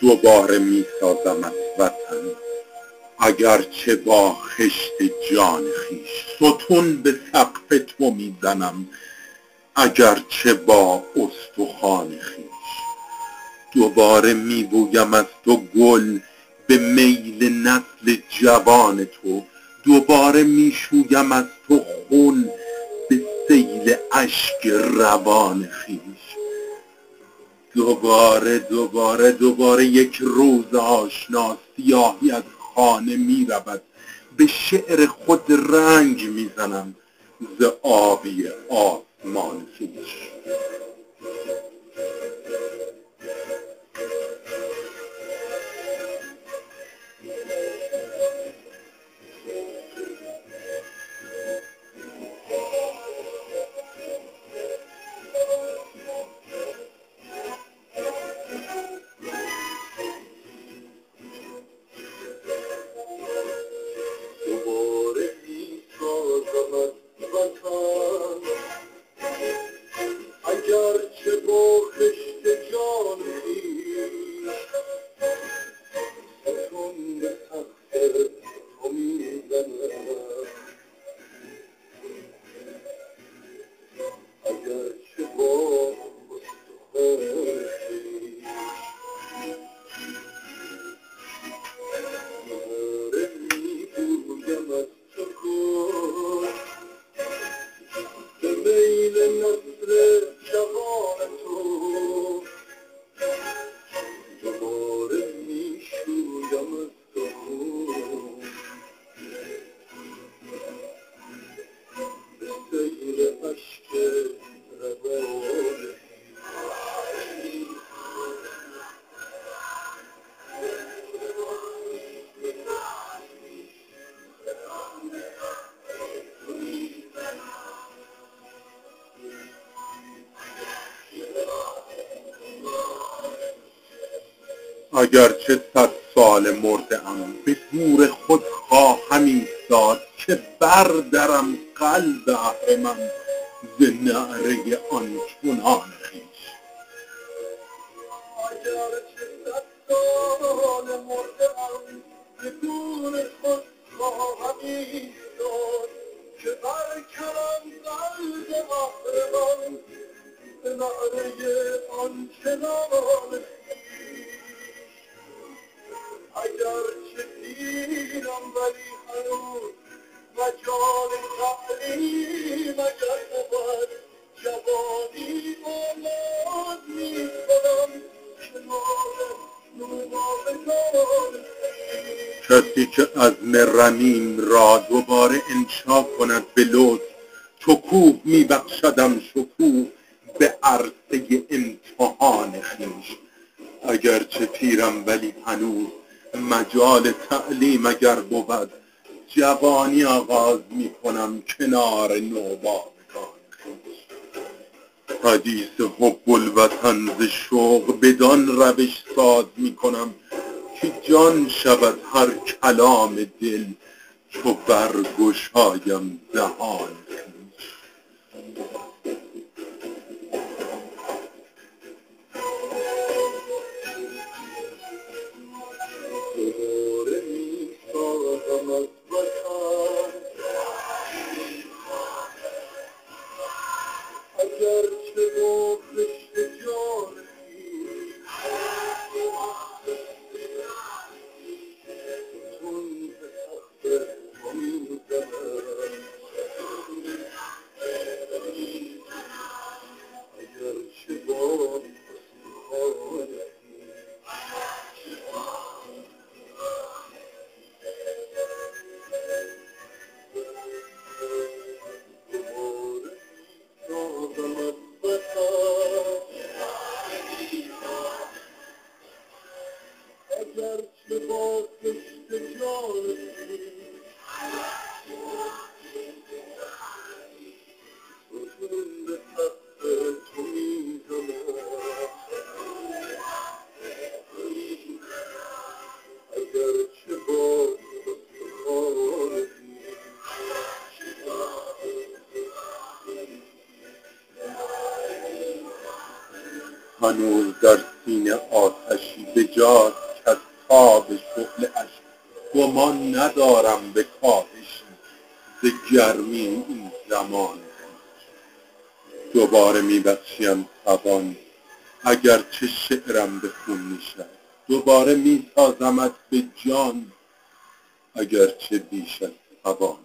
دوباره می سازم از وطن، اگرچه با خشت جان خویش. ستون به سقف تو می زنم، اگرچه با استخوان خویش. دوباره می بویم از تو گل به میل نسل جوان تو، دوباره می شویم از تو خون به سیل اشک روان خویش. دوباره یک روز آشنا سیاهی از خانه می رود، به شعر خود رنگ می زنم ز آبی آسمان خویش. اگرچه با خشت جان خویش، ستون به سقف تو می زنم، اگرچه با استخوان خویش. دوباره می بویم از تو گل به میل نسل جوان تو، دوباره می شویم از تو خون به سیل اشک روان. اگرچه 100 سال مرده ام، به گور خود خواهم ایستاد که بردرم قلب اهرمن ز نعره آن چنان خویش. اگرچه 100 سال مرده ام، به گور خود خواهم ایستاد که برکنم قلب اهرمن ز نعره آن چنان. اگرچه پیرم ولی هنوز مجال تعلیم اگر بود، جوانی آماد می کنم کنار نوباوگان. کسی که عزم رمیم را دوباره انشا کند به لطف، شکوه می بخشدم شکوه به عرصه امتحان خویش. اگرچه پیرم ولی هنوز مجال تعلیم اگر بود، جوانی آغاز می کنم کنار نوباوگان خویش. حدیث حب الوطن ز شوق بدان روش ساز می کنم که جان شود هر کلام دل چو برگشایم دهان خویش. دوباره می سازم از وطن، اگرچه با خشت جان خویش، ستون به سقف تو می زنم، اگرچه با استخوان اگرچه با خشت جان خویش، ستون به سقف تو می زنم، اگرچه با استخوان هنوز در سینه آتش بخشی به جاست که از تاب شعله اش گمان ندارم به کاهشی ز گرمی این زمان. دوباره میبخشیم توان اگرچه شعرم به خون میشد، دوباره میسازمت به جان اگرچه بیش از توان.